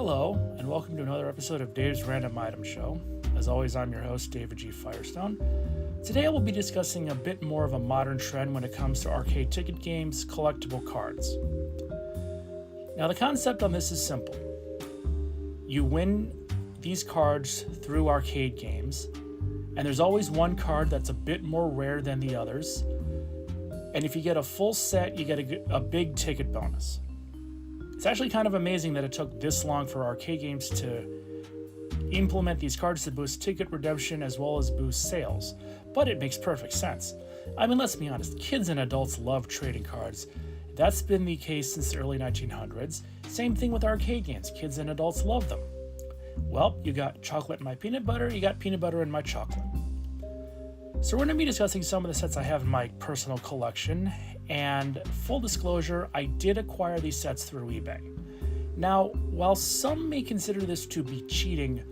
Hello, and welcome to another episode of Dave's Random Item Show. As always, I'm your host, David G. Firestone. Today I will be discussing a bit more of a modern trend when it comes to arcade ticket games, collectible cards. Now, the concept on this is simple. You win these cards through arcade games, and there's always one card that's a bit more rare than the others. And if you get a full set, you get a big ticket bonus. It's actually kind of amazing that it took this long for arcade games to implement these cards to boost ticket redemption as well as boost sales. But it makes perfect sense. I mean, let's be honest, kids and adults love trading cards. That's been the case since the early 1900s. Same thing with arcade games. Kids and adults love them. Well, you got chocolate in my peanut butter, you got peanut butter in my chocolate. So we're going to be discussing some of the sets I have in my personal collection, and full disclosure, I did acquire these sets through eBay. Now, while some may consider this to be cheating,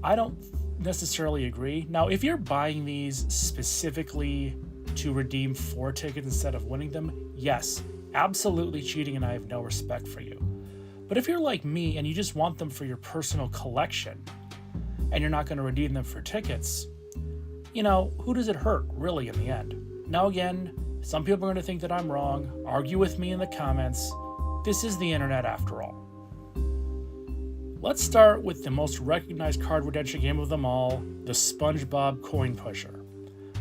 I don't necessarily agree. Now, if you're buying these specifically to redeem 4 tickets instead of winning them, yes, absolutely cheating, and I have no respect for you. But if you're like me and you just want them for your personal collection, and you're not going to redeem them for tickets, you know, who does it hurt, really, in the end? Now again, some people are going to think that I'm wrong. Argue with me in the comments. This is the internet after all. Let's start with the most recognized card redemption game of them all, the SpongeBob Coin Pusher.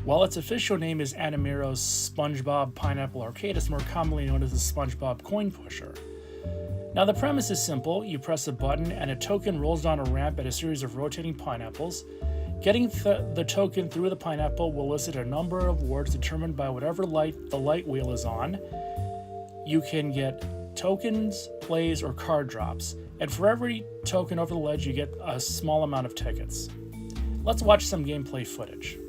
While its official name is Animero's SpongeBob Pineapple Arcade, it's more commonly known as the SpongeBob Coin Pusher. Now the premise is simple. You press a button and a token rolls down a ramp at a series of rotating pineapples. Getting the token through the pineapple will elicit a number of words determined by whatever light the light wheel is on. You can get tokens, plays, or card drops. And for every token over the ledge, you get a small amount of tickets. Let's watch some gameplay footage.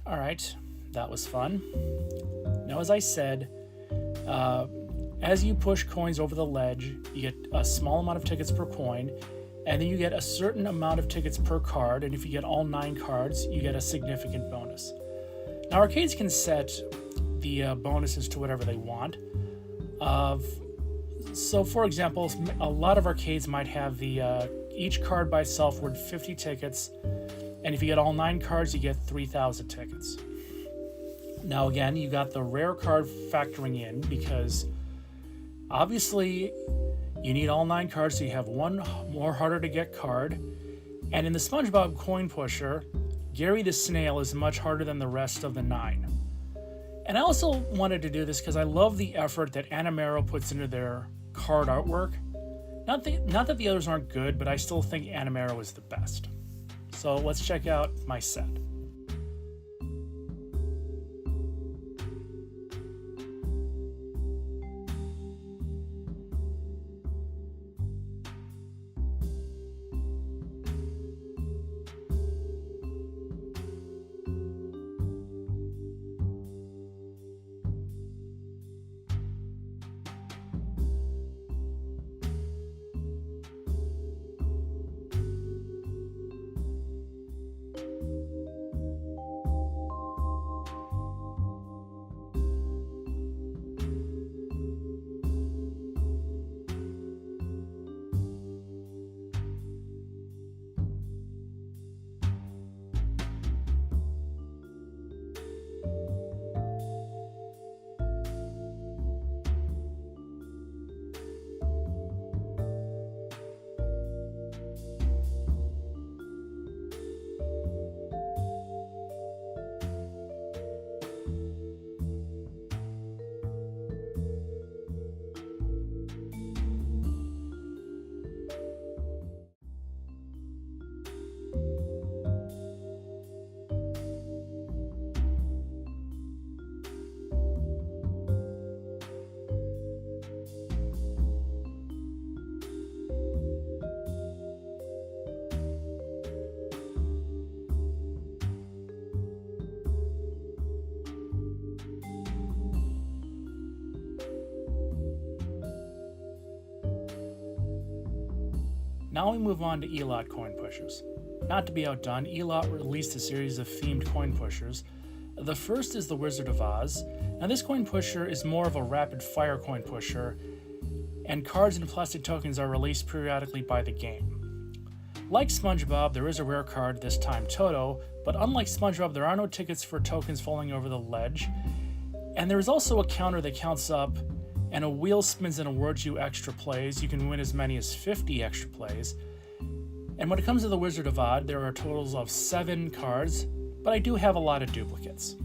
Alright, that was fun. Now, as I said, as you push coins over the ledge, you get a small amount of tickets per coin, and then you get a certain amount of tickets per card, and if you get all 9 cards, you get a significant bonus. Now, arcades can set the bonuses to whatever they want. So, for example, a lot of arcades might have each card by itself worth 50 tickets, and if you get all 9 cards, you get 3,000 tickets. Now again, you got the rare card factoring in because obviously you need all 9 cards, so you have one more harder to get card. And in the SpongeBob Coin Pusher, Gary the Snail is much harder than the rest of the 9. And I also wanted to do this because I love the effort that Animero puts into their card artwork. Not that the others aren't good, but I still think Animero is the best. So let's check out my set. Now we move on to ELOT coin pushers. Not to be outdone, ELOT released a series of themed coin pushers. The first is the Wizard of Oz. Now this coin pusher is more of a rapid fire coin pusher, and cards and plastic tokens are released periodically by the game. Like SpongeBob, there is a rare card, this time Toto, but unlike SpongeBob, there are no tickets for tokens falling over the ledge, and there is also a counter that counts up, and a wheel spins and awards you extra plays. You can win as many as 50 extra plays. And when it comes to the Wizard of Oz, there are totals of 7 cards, but I do have a lot of duplicates.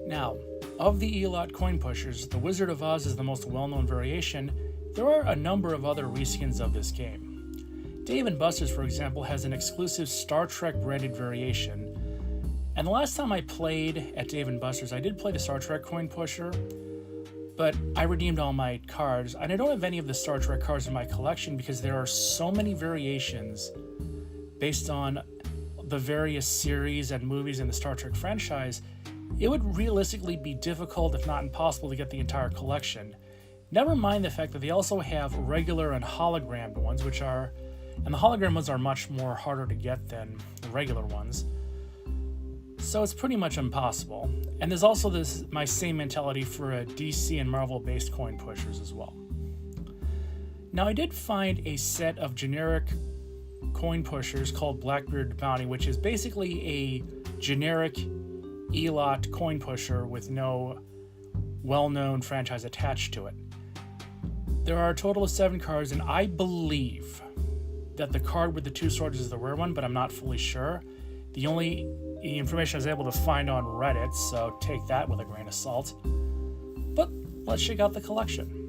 Now, of the ELOT coin pushers, the Wizard of Oz is the most well-known variation. There are a number of other reskins of this game. Dave & Buster's, for example, has an exclusive Star Trek branded variation. And the last time I played at Dave & Buster's, I did play the Star Trek coin pusher, but I redeemed all my cards, and I don't have any of the Star Trek cards in my collection because there are so many variations based on the various series and movies in the Star Trek franchise. It would realistically be difficult, if not impossible, to get the entire collection. Never mind the fact that they also have regular and hologrammed ones, and the hologram ones are much more harder to get than the regular ones. So it's pretty much impossible. And there's also my same mentality for a DC and Marvel based coin pushers as well. Now I did find a set of generic coin pushers called Blackbeard Bounty, which is basically a generic ELOT coin pusher with no well-known franchise attached to it. There are a total of 7 cards, and I believe that the card with the 2 swords is the rare one, but I'm not fully sure. The only information I was able to find on Reddit, so take that with a grain of salt. But let's check out the collection.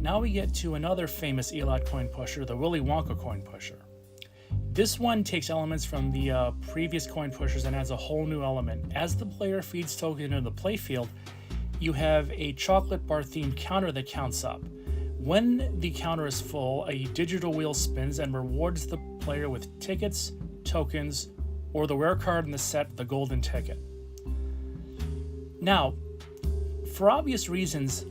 Now we get to another famous ELOT coin pusher, the Willy Wonka coin pusher. This one takes elements from the previous coin pushers and adds a whole new element. As the player feeds token into the playfield, you have a chocolate bar themed counter that counts up. When the counter is full, a digital wheel spins and rewards the player with tickets, tokens, or the rare card in the set, the golden ticket. Now, for obvious reasons,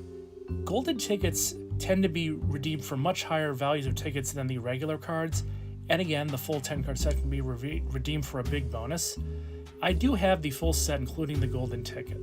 golden tickets tend to be redeemed for much higher values of tickets than the regular cards, and again, the full 10 card set can be redeemed for a big bonus. I do have the full set, including the golden ticket.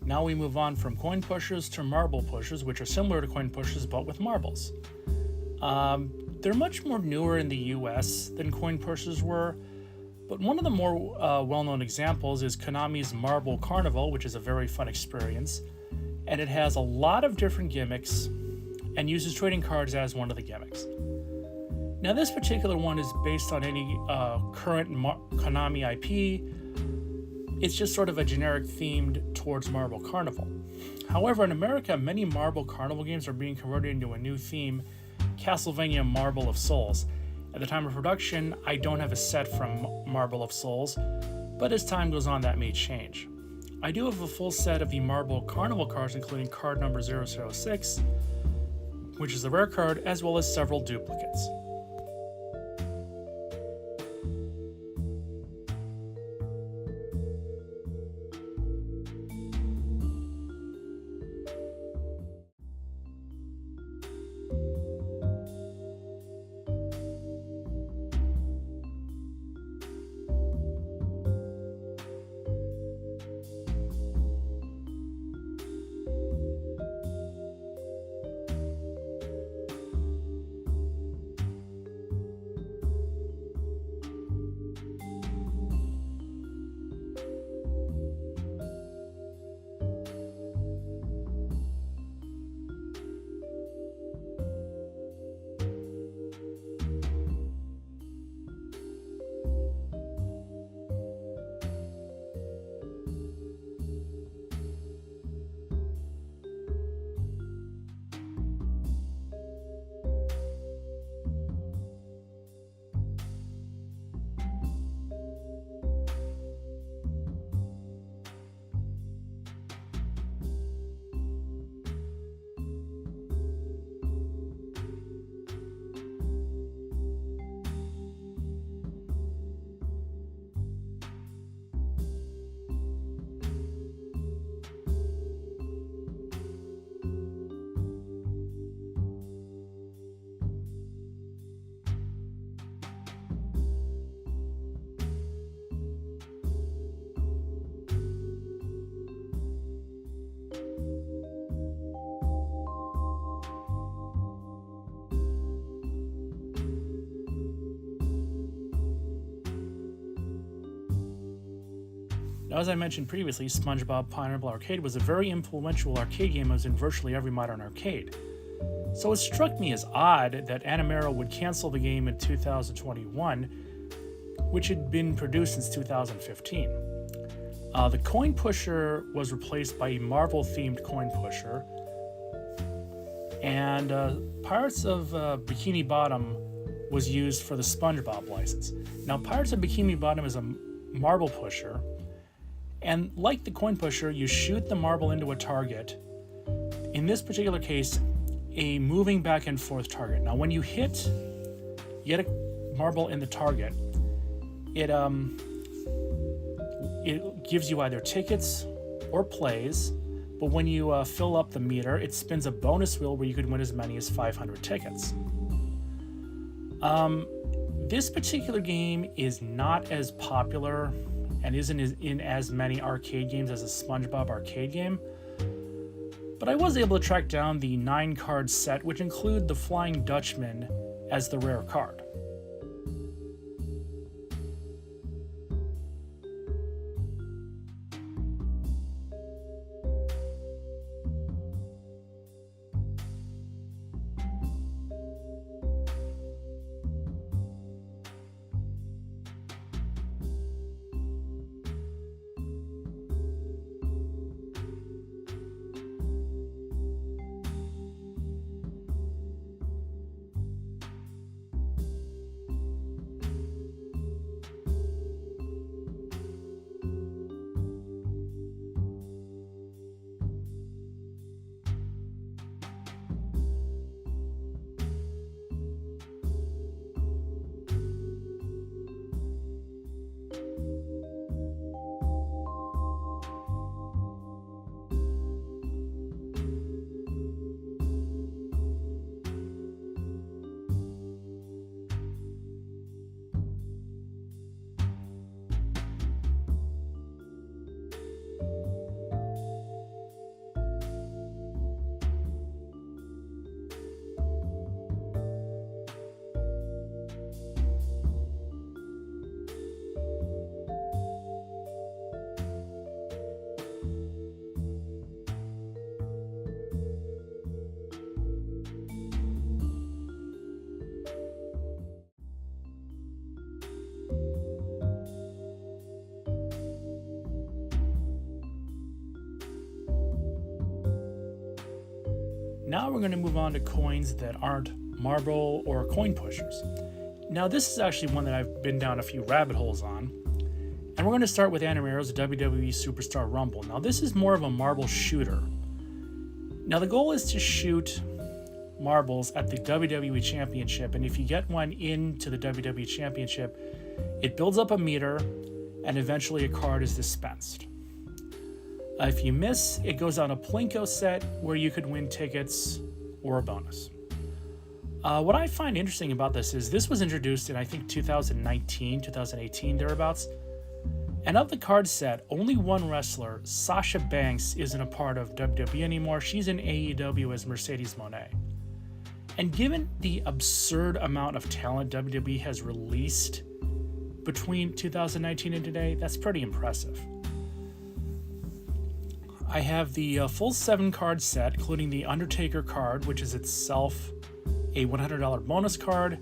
Now we move on from coin pushers to marble pushers, which are similar to coin pushers but with marbles. They're much more newer in the US than coin pushers were, but one of the more well-known examples is Konami's Marble Carnival, which is a very fun experience, and it has a lot of different gimmicks and uses trading cards as one of the gimmicks. Now this particular one is based on any current Konami IP. It's just sort of a generic themed towards Marble Carnival. However, in America, many Marble Carnival games are being converted into a new theme, Castlevania Marble of Souls. At the time of production, I don't have a set from Marble of Souls, but as time goes on, that may change. I do have a full set of the Marble Carnival cards, including card number 006, which is the rare card, as well as several duplicates. Now, as I mentioned previously, SpongeBob Pineapple Arcade was a very influential arcade game that was in virtually every modern arcade. So it struck me as odd that Anomero would cancel the game in 2021, which had been produced since 2015. The coin pusher was replaced by a Marvel-themed coin pusher, and Pirates of Bikini Bottom was used for the SpongeBob license. Now, Pirates of Bikini Bottom is a marble pusher, and like the coin pusher, you shoot the marble into a target. In this particular case, a moving back and forth target. Now, when you get a marble in the target, it gives you either tickets or plays, but when you fill up the meter, it spins a bonus wheel where you could win as many as 500 tickets. This particular game is not as popular and isn't in as many arcade games as a SpongeBob arcade game, but I was able to track down the 9-card set, which include the Flying Dutchman as the rare card. Now we're going to move on to coins that aren't marble or coin pushers. Now this is actually one that I've been down a few rabbit holes on, And we're going to start with Anna Meares' WWE Superstar Rumble. Now, this is more of a marble shooter. Now, the goal is to shoot marbles at the WWE Championship, and if you get one into the WWE Championship, it builds up a meter, and eventually a card is dispensed. If you miss, it goes on a Plinko set where you could win tickets or a bonus. What I find interesting about this was introduced in, I think, 2019, 2018, thereabouts. And of the card set, only one wrestler, Sasha Banks, isn't a part of WWE anymore. She's in AEW as Mercedes Moné. And given the absurd amount of talent WWE has released between 2019 and today, that's pretty impressive. I have the full 7-card set, including the Undertaker card, which is itself a $100 bonus card.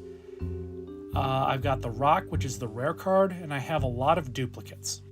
I've got The Rock, which is the rare card, and I have a lot of duplicates.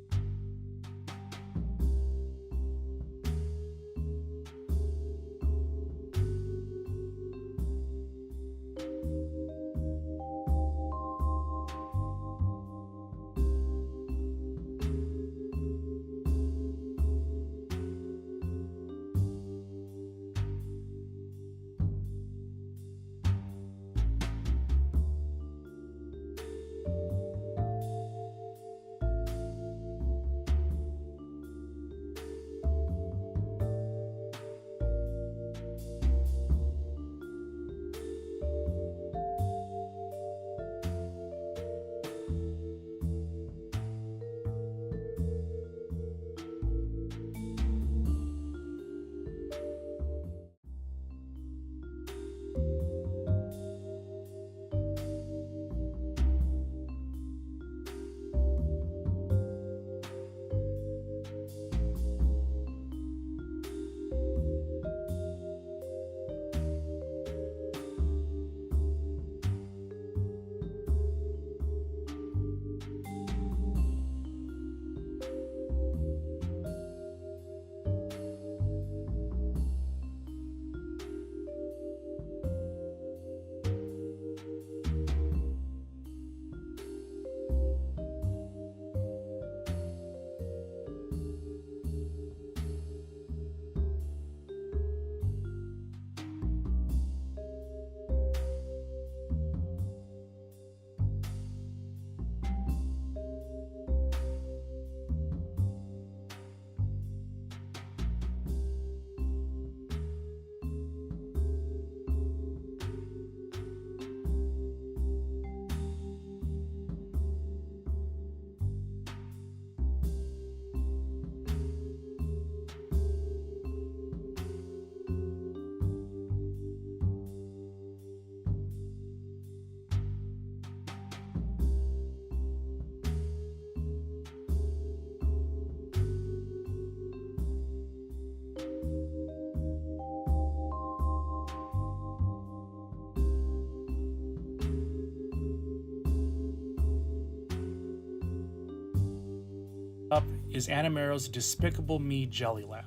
Up is Anna Meares' Despicable Me Jelly Lab.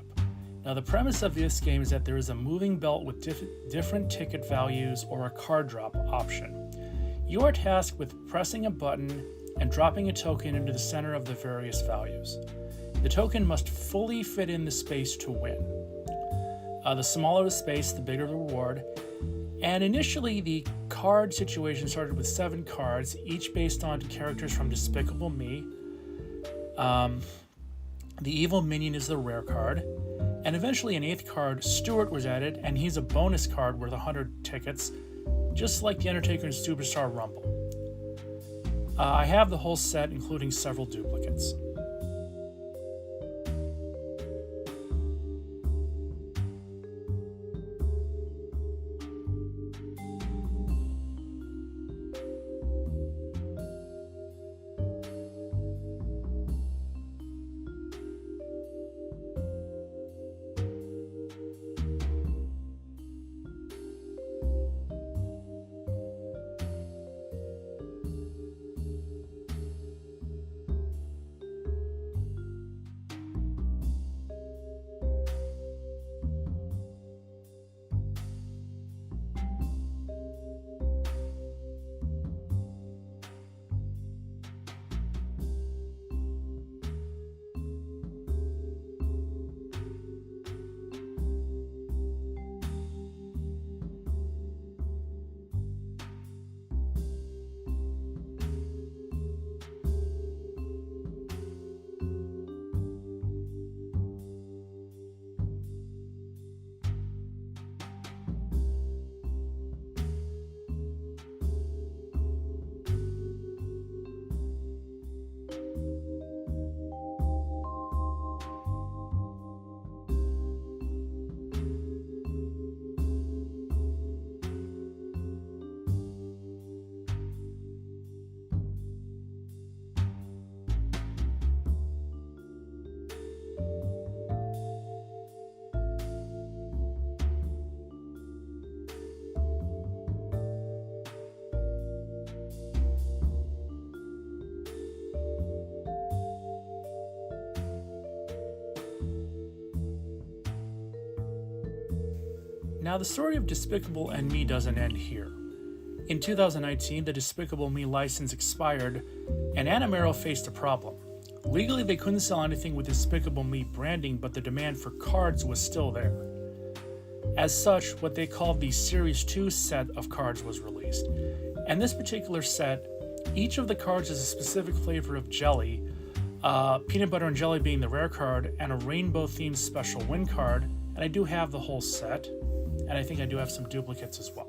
Now, the premise of this game is that there is a moving belt with different ticket values or a card drop option. You are tasked with pressing a button and dropping a token into the center of the various values. The token must fully fit in the space to win. The smaller the space, the bigger the reward. And initially, the card situation started with 7 cards, each based on characters from Despicable Me. The Evil Minion is the rare card. And eventually an 8th card, Stuart, was added, and he's a bonus card worth 100 tickets, just like The Undertaker in Superstar Rumble. I have the whole set, including several duplicates. Now, the story of Despicable Me doesn't end here. In 2019, the Despicable Me license expired, and Anomero faced a problem. Legally, they couldn't sell anything with Despicable Me branding, but the demand for cards was still there. As such, what they called the Series 2 set of cards was released. And this particular set, each of the cards is a specific flavor of jelly, peanut butter and jelly being the rare card, and a rainbow-themed special win card. And I do have the whole set, and I think I do have some duplicates as well.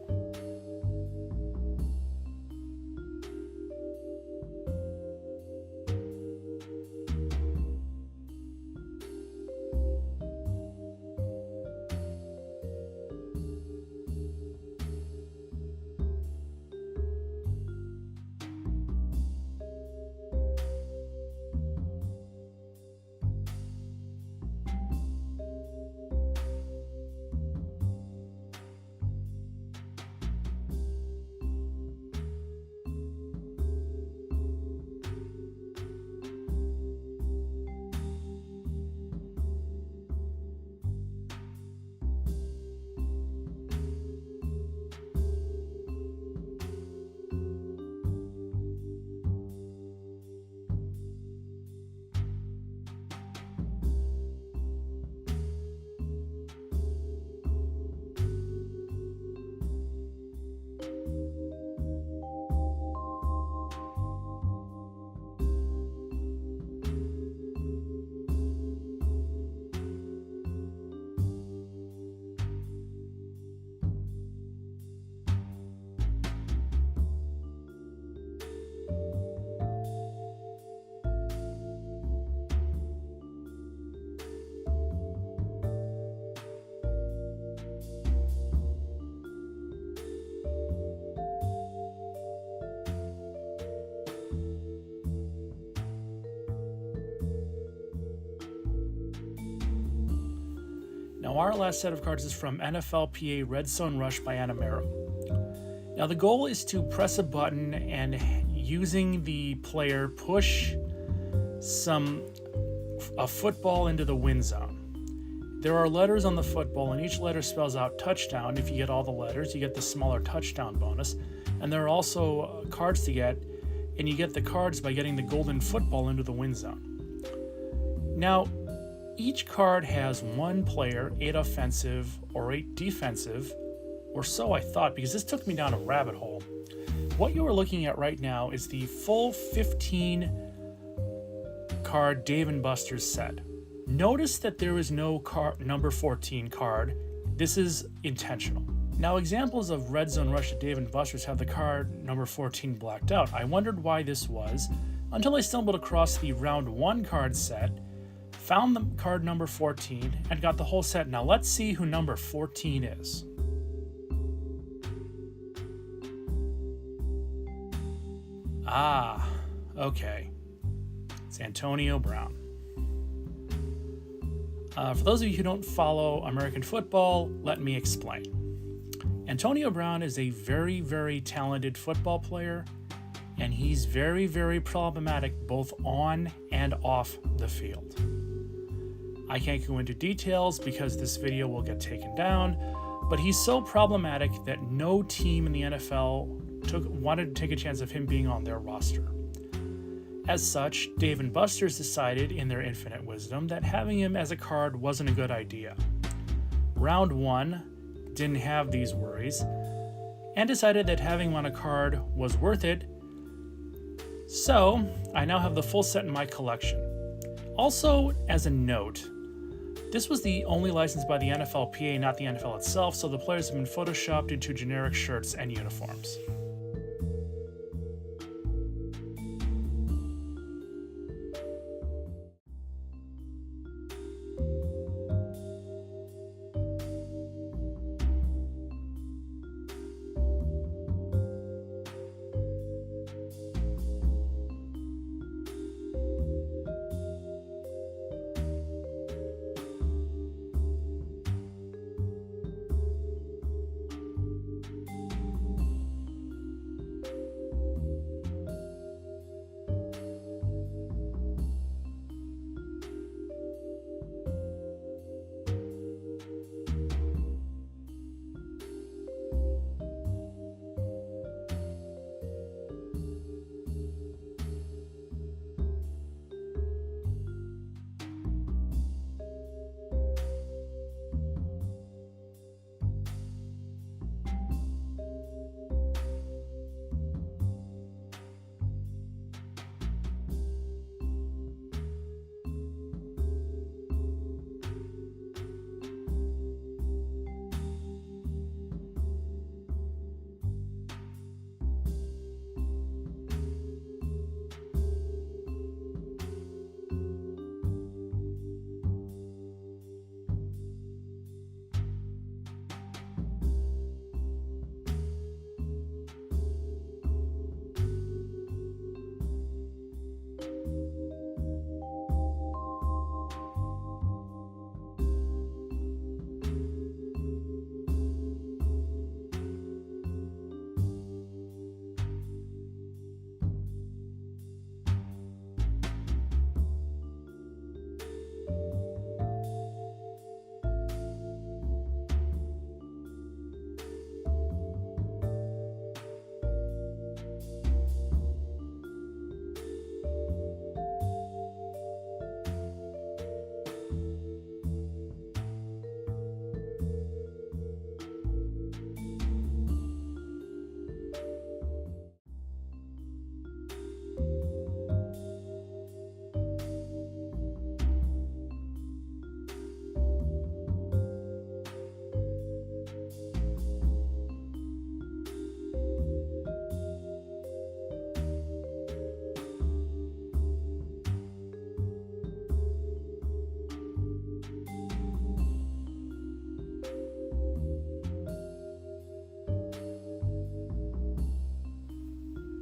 Now, our last set of cards is from NFLPA Red Zone Rush by Anomero. Now, the goal is to press a button and, using the player, push a football into the win zone. There are letters on the football, and each letter spells out touchdown. If you get all the letters, you get the smaller touchdown bonus. And there are also cards to get, and you get the cards by getting the golden football into the win zone. Now, each card has one player, 8 offensive or 8 defensive, or so I thought, because this took me down a rabbit hole. What you are looking at right now is the full 15 card Dave & Buster's set. Notice that there is no number 14 card. This is intentional. Now, examples of Red Zone Rush at Dave & Buster's have the card number 14 blacked out. I wondered why this was until I stumbled across the round 1 card set, found the card number 14, and got the whole set. Now let's see who number 14 is. Ah, okay. It's Antonio Brown. For those of you who don't follow American football, let me explain. Antonio Brown is a very, very talented football player, and he's very, very problematic both on and off the field. I can't go into details because this video will get taken down, but he's so problematic that no team in the NFL wanted to take a chance of him being on their roster. As such, Dave & Buster's decided, in their infinite wisdom, that having him as a card wasn't a good idea. Round 1 didn't have these worries, and decided that having him on a card was worth it, so I now have the full set in my collection. Also, as a note, this was the only license by the NFLPA, not the NFL itself, so the players have been photoshopped into generic shirts and uniforms.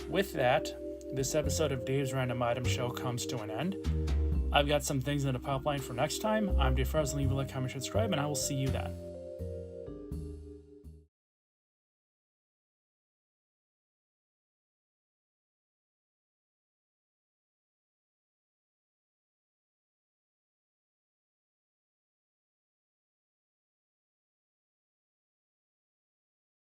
with that, this episode of Dave's Random Item Show comes to an end. I've got some things in the pipeline for next time. I'm Dave Farrell. Leave a like, comment, subscribe, and I will see you then.